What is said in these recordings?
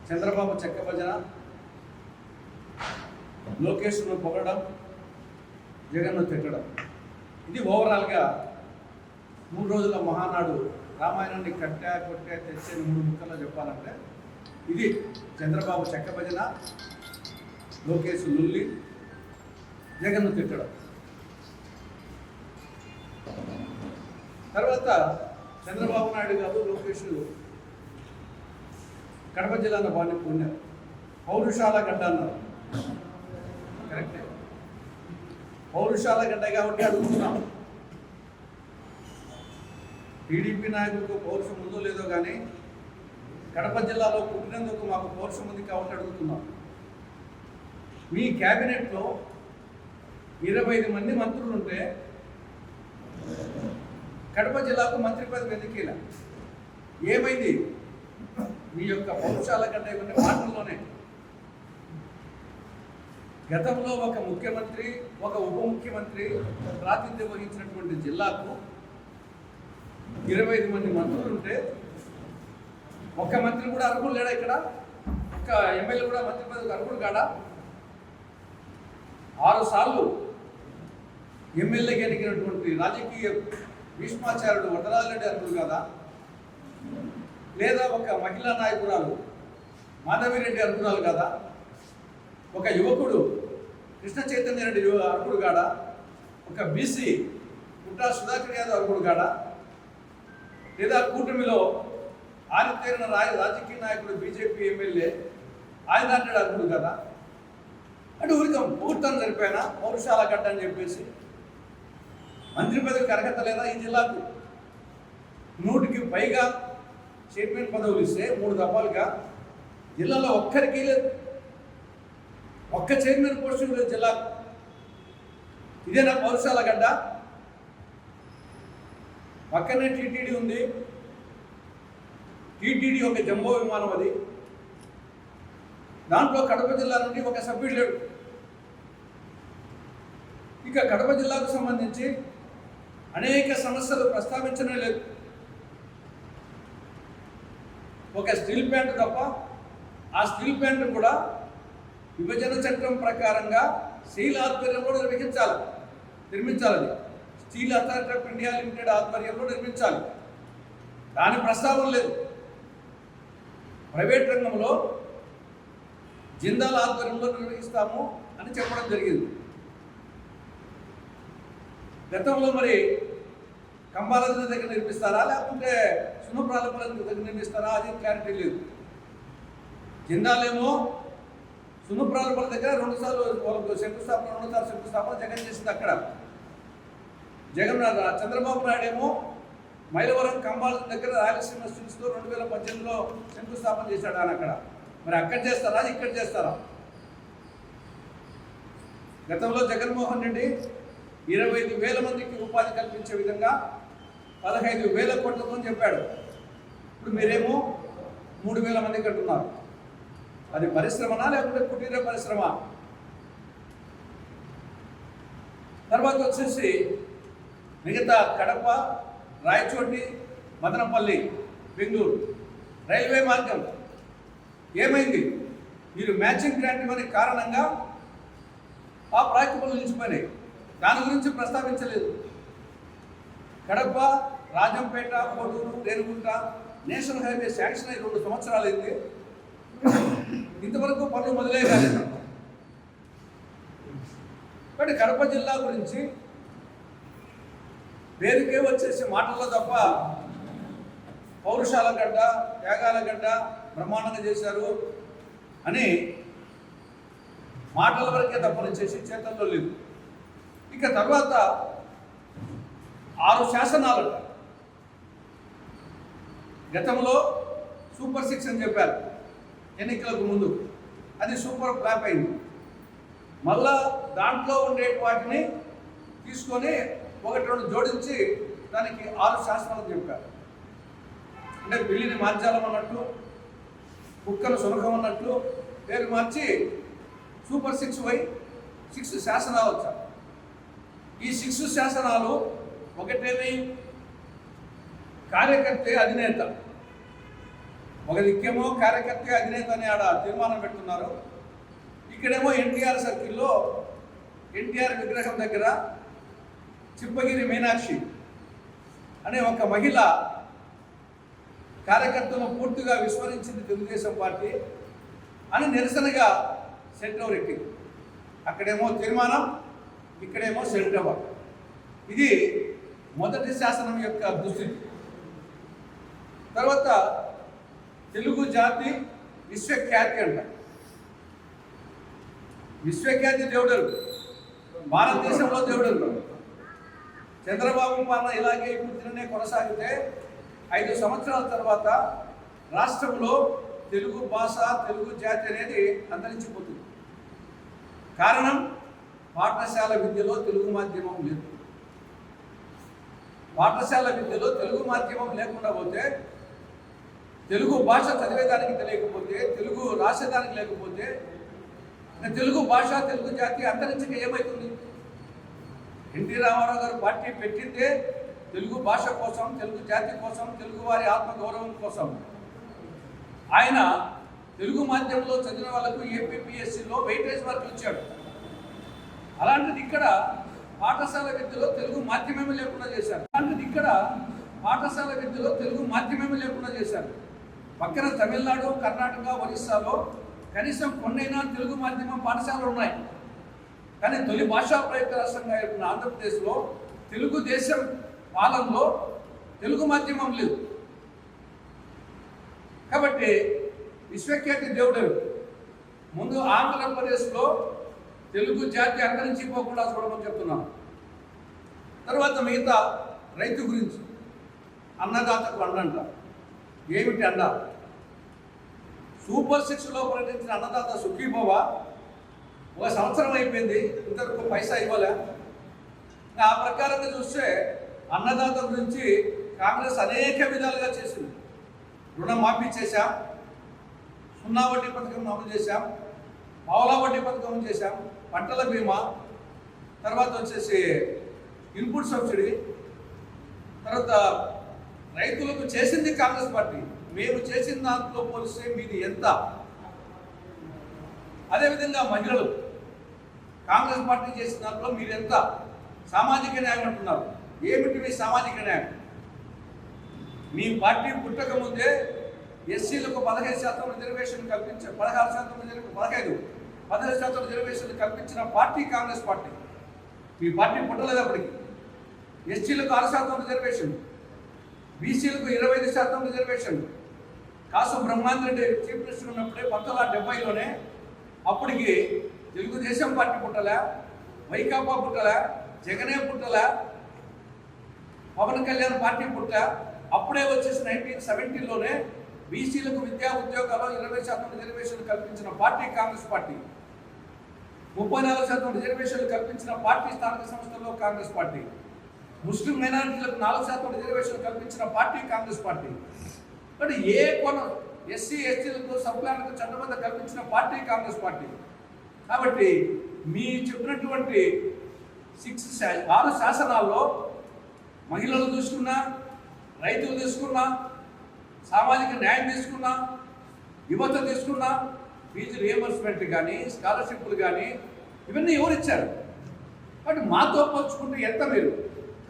చంద్రబాబు చెక్క భజన, లోకేష్ను పొగడం, జగన్ను తిట్టడం. ఇది ఓవరాల్గా 3 రోజుల మహానాడు రామాయణాన్ని కొట్టా తెచ్చే 3 ముక్కల్లో చెప్పాలంటే ఇది చంద్రబాబు చెక్క భజన, లోకేష్ లుల్లి, జగన్ను తిట్టడం. తర్వాత చంద్రబాబు నాయుడు గారు, లోకేష్ కడప జిల్లాను బాగా పొందారు. పౌరుషాల గడ్డ అన్నారు. కరెక్టే, పౌరుషాల గడ్డ కాబట్టి అడుగుతున్నాం. టీడీపీ నాయకులకు పౌరుషం ఉందో లేదో కానీ కడప జిల్లాలో పుట్టినందుకు మాకు పౌరుషం ఉంది కాబట్టి అడుగుతున్నాం. మీ క్యాబినెట్లో 25 మంది మంత్రులు ఉంటే కడప జిల్లాకు మంత్రి పదవి ఎందుకేలా? ఏమైంది? మీ యొక్క పౌరుషాల కంటే ఇవన్నీ మాటల్లోనే. గతంలో ఒక ముఖ్యమంత్రి, ఒక ఉప ముఖ్యమంత్రి ప్రాతినిధ్యం వహించినటువంటి జిల్లాకు 25 మంది మంత్రులు ఉంటే ఒక్క మంత్రి కూడా అర్హులు లేడా? ఇక్కడ ఒక్క ఎమ్మెల్యే కూడా మంత్రి పదవికి అర్హుడు కాడా? 6 సార్లు ఎమ్మెల్యేగా ఎన్నికైనటువంటి రాజకీయ భీష్మాచార్యుడు వరదరాజరెడ్డి అర్హుడు కాదా? లేదా ఒక మహిళా నాయకురాలు మాధవిరెడ్డి అర్హురాలు కాదా? ఒక యువకుడు కృష్ణ చైతన్య రెడ్డి అర్హుడు కాడా? ఒక బీసీ పుట్టా సుధాకర్ యాదవ్ అర్హుడు కాడా? లేదా కూటమిలో ఆరితేరిన రాజకీయ నాయకుడు బీజేపీ ఎమ్మెల్యే ఆయన అంటాడు అర్హుడు కదా? అంటే ఊరికం పూర్తం సరిపోయినా పౌరుషాల గడ్డ అని చెప్పేసి మంత్రి పదవికి అర్హత లేదా? ఈ జిల్లాకు 100కి పైగా చైర్మన్ పదవులు ఇస్తే 3 దఫాలుగా జిల్లాలో ఒక్కరికి లేదు. ఒక్క చైర్మన్ పోస్టు లేదు జిల్లాకు. ఇదేనా పౌరుషాల గడ్డ? పక్కనే టీటీడీ ఉంది. టీటీడీ ఒక జంబో విమానం అది. దాంట్లో కడప జిల్లా నుండి ఒక సభ్యుడు లేడు. ఇక కడప జిల్లాకు సంబంధించి అనేక సమస్యలు ప్రస్తావించనే లేదు. ఒక స్టీల్ ప్లాంట్ తప్ప, ఆ స్టీల్ ప్లాంట్ కూడా విభజన చట్టం ప్రకారంగా స్టీల్ ఆధ్వర్యంలో నిర్మించాలి. Steel authority of India limited ఆధ్వర్యంలో నిర్మించాలి. దాని ప్రస్తావన లేదు. ప్రైవేట్ రంగంలో జిందాల్ ఆధ్వర్యంలో నిర్వహిస్తాము అని చెప్పడం జరిగింది. గతంలో మరి కంబాలజీ దగ్గర నిర్మిస్తారా లేకుంటే సున్నప్రాలపల్లి దగ్గర నిర్మిస్తారా? అది క్లారిటీ లేదు. జిందాలేమో సున్నప్రాలపల్లి దగ్గర 2 సార్లు వాళ్ళకు శంకుస్థాపన, 2 సార్లు శంకుస్థాపన జగన్ చేసింది అక్కడ. చంద్రబాబు నాయుడు ఏమో మైలవరం కంబాలజీ దగ్గర రాయలసీమ స్టీల్స్లో 2018లో శంకుస్థాపన చేశాడు ఆయన అక్కడ. మరి అక్కడ చేస్తారా, ఇక్కడ చేస్తారా? గతంలో జగన్మోహన్ రెడ్డి 25,000 మందికి ఉపాధి కల్పించే విధంగా 15,000 కోట్లతో చెప్పాడు. ఇప్పుడు మీరేమో 3,000 మందికి అంటున్నారు. అది పరిశ్రమనా లేకుంటే కుటీర పరిశ్రమ? తర్వాత వచ్చేసి మిగతా కడప, రాయచోటి, మదనపల్లి, బెంగళూరు రైల్వే మార్గం ఏమైంది? మీరు మ్యాచింగ్ గ్రాంట్ ఇవ్వని కారణంగా ఆ ప్రాజెక్టులు నిలిచిపోయినాయి. దాని గురించి ప్రస్తావించలేదు. Kadapa, Rajampet, Koduru, Renigunta national highway sanction అయి 2 సంవత్సరాలు అయింది. ఇంతవరకు పనులు మొదలే కాలేదు. కానీ కడప జిల్లా గురించి పేరుకే వచ్చేసి మాటల్లో తప్ప పౌరుషాల గడ్డ, త్యాగాల గడ్డ, బ్రహ్మాండంగా చేశారు అని మాటల వరకే తప్పనిచ్చేసి చేతల్లో లేదు. ఇక తర్వాత 6 శాసనాలు గతంలో సూపర్ 6 అని చెప్పారు ఎన్నికలకు ముందు. అది సూపర్ ఫ్లాప్ అయింది. మళ్ళా దాంట్లో ఉండే వాటిని తీసుకొని 1-2 జోడించి దానికి 6 శాసనాలు చెప్పారు. అంటే పిల్లిని మార్చాలం అన్నట్లు, కుక్కను సునకం అన్నట్లు పేరు మార్చి సూపర్ 6 శాసనాలు వచ్చారు. ఈ 6 శాసనాలు ఒకటేమి కార్యకర్తే అధినేత, ఒక దిక్కేమో కార్యకర్త అధినేత అని ఆడ తీర్మానం పెడుతున్నారు, ఇక్కడేమో ఎన్టీఆర్ సర్కిల్లో ఎన్టీఆర్ విగ్రహం దగ్గర చిప్పగిరి మీనాక్షి అనే ఒక మహిళ కార్యకర్తలను పూర్తిగా విస్మరించింది తెలుగుదేశం పార్టీ అని నిరసనగా సెంటర్ ఎక్కింది. అక్కడేమో తీర్మానం, ఇక్కడేమో సెంటర్. ఇది మొదటి శాసనం యొక్క దుస్థితి. తర్వాత తెలుగు జాతి విశ్వఖ్యాతి అంట. విశ్వఖ్యాతి దేవుడు, భారతదేశంలో దేవుడు. చంద్రబాబు పాలన ఇలాగే ఇప్పుడు కొనసాగితే 5 సంవత్సరాల తర్వాత రాష్ట్రంలో తెలుగు భాష, తెలుగు జాతి అనేది అంతరించిపోతుంది. కారణం, పాఠశాల విద్యలో తెలుగు మాధ్యమం లేదు. పాఠశాల విద్యలో తెలుగు మాధ్యమం లేకుండా పోతే, తెలుగు భాష చదివేదానికి తెలియకపోతే, తెలుగు రాసేదానికి లేకపోతే, తెలుగు భాష, తెలుగు జాతి అంతరించక ఏమవుతుంది? ఎన్టీ రామారావు గారు పార్టీ పెట్టిందే తెలుగు భాష కోసం, తెలుగు జాతి కోసం, తెలుగు వారి ఆత్మగౌరవం కోసం. ఆయన తెలుగు మాధ్యమంలో చదివిన వాళ్ళకు ఏపీపీఎస్సీలో వెయిటేజ్ మార్కులు ఇచ్చాడు. అలాంటిది ఇక్కడ పాఠశాల విద్యలో తెలుగు మాధ్యమమే లేకుండా చేశారు. పక్కన తమిళనాడు, కర్ణాటక, ఒరిస్సాలో కనీసం కొన్నైనా తెలుగు మాధ్యమం పాఠశాలలు ఉన్నాయి. కానీ తొలి భాషా ప్రయుక్త రాష్ట్రంగా ఉన్న ఆంధ్రప్రదేశ్లో తెలుగుదేశం పాలనలో తెలుగు మాధ్యమం లేదు. కాబట్టి విశ్వఖ్యాతి దేవుడు ముందు ఆంధ్రప్రదేశ్లో తెలుగు జాతి అంతరించిపోకుండా చూడమని చెప్తున్నాను. తర్వాత మిగతా రైతు గురించి, అన్నదాతకు అండంట. ఏమిటి అండ? సూపర్ 6లో ప్రకటించిన అన్నదాత సుఖీభవ 1 సంవత్సరం అయిపోయింది, ఇంతవరకు పైసా ఇవ్వలే. ఆ ప్రకారంగా చూస్తే అన్నదాత గురించి కాంగ్రెస్ అనేక విధాలుగా చేసింది. రుణమాఫీ చేశాం, 0 వడ్డీ పథకం అమలు చేశాం, పావలా వడ్డీ పథకం చేశాం, పంటల బీమా, తర్వాత వచ్చేసి ఇన్పుట్ సబ్సిడీ. తర్వాత రైతులకు చేసింది కాంగ్రెస్ పార్టీ. మేము చేసిన దాంట్లో పోలిస్తే మీది ఎంత? అదేవిధంగా మహిళలు కాంగ్రెస్ పార్టీ చేసిన దాంట్లో మీరు ఎంత? సామాజిక న్యాయం అంటున్నారు. ఏమిటి మీ సామాజిక న్యాయం? మీ పార్టీ పుట్టక ముందే ఎస్సీలకు 15% రిజర్వేషన్ కల్పించారు. 15% రిజర్వేషన్ కల్పించిన పార్టీ కాంగ్రెస్ పార్టీ. మీ పార్టీ పుట్టలేదు అప్పటికి. ఎస్సీలకు 6% రిజర్వేషన్, బీసీలకు 25% రిజర్వేషన్. కాసు బ్రహ్మాండ్ రెడ్డి చీఫ్ మినిస్టర్ ఉన్నప్పుడే 1970లోనే అప్పటికి తెలుగుదేశం పార్టీ పుట్టలే, వైకాపా పుట్టలే, జగనే పుట్టలే, పవన్ కళ్యాణ్ పార్టీ పుట్టా. అప్పుడే వచ్చేసి 1970లోనే బీసీలకు విద్యా ఉద్యోగాల్లో 20% రిజర్వేషన్లు కల్పించిన పార్టీ కాంగ్రెస్ పార్టీ. 34% రిజర్వేషన్లు కల్పించిన పార్టీ స్థానిక సంస్థల్లో కాంగ్రెస్ పార్టీ. ముస్లిం మైనారిటీలకు 4% రిజర్వేషన్లు కల్పించిన పార్టీ కాంగ్రెస్ పార్టీ. కానీ ఏ కొన ఎస్సీ ఎస్టీలకు సబ్ప్లాన్లకు చట్టబద్ధ కల్పించిన పార్టీ కాంగ్రెస్ పార్టీ. కాబట్టి మీ చెప్పినటువంటి 6 శాసనాల్లో మహిళలు తీసుకున్నా, రైతులు తీసుకున్నా, సామాజిక న్యాయం తీసుకున్నా, యువత తీసుకున్నా, ఫీజు రియంబర్స్మెంట్ కానీ, స్కాలర్షిప్లు కానీ ఇవన్నీ ఎవరు ఇచ్చారు? కాబట్టి మాతో పోల్చుకుంటే ఎంత మీరు?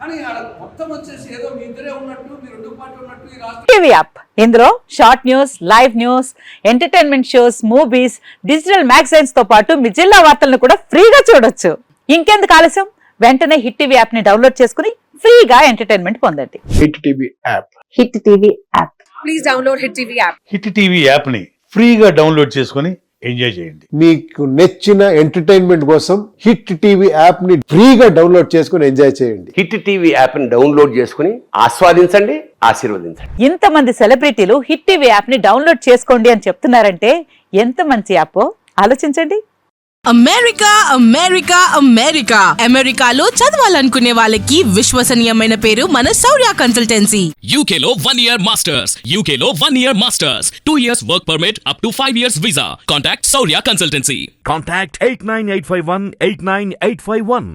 కానీ మొత్తం వచ్చేసి ఏదో మీ ఇద్దరే ఉన్నట్టు, మీ 2 పార్టీలు ఉన్నట్టు ఈ రాష్ట్రం. టీవీ యాప్, ఇందులో short news, live news, entertainment shows, movies, digital magazines తో పాటు మీ జిల్లా వార్తలను కూడా ఫ్రీగా చూడొచ్చు. ఇంకెందుకు ఆలస్యం? వెంటనే హిట్ టీవీ యాప్ ని డౌన్లోడ్ చేసుకుని ఫ్రీగా ఎంటర్టైన్మెంట్ పొందండి. Hit TV app. Hit TV app. Please download hit TV app. Hit TV app ని ఫ్రీగా డౌన్లోడ్ చేసుకుని ఎంజాయ్ చేయండి. మీకు నచ్చిన ఎంటర్టైన్మెంట్ కోసం హిట్ టీవీ యాప్ ని ఫ్రీగా డౌన్లోడ్ చేసుకుని ఎంజాయ్ చేయండి. హిట్ టీవీ యాప్ ని డౌన్లోడ్ చేసుకుని ఆస్వాదించండి, ఆశీర్వదించండి. ఇంతమంది సెలబ్రిటీలు హిట్ టీవీ యాప్ ని డౌన్లోడ్ చేసుకోండి అని చెప్తున్నారంటే ఎంత మంచి యాప్ ఆలోచించండి. అమెరికా అమెరికా అమెరికా అమెరికాలో చదవాలనుకునే వాళ్ళకి విశ్వసనీయమైన పేరు మన శౌర్య కన్సల్టెన్సీ. UK లో 1 year masters, UK లో 1 year masters, 2 years work permit up to 5 years visa. Contact Saurya Consultancy. Contact 89851 89851.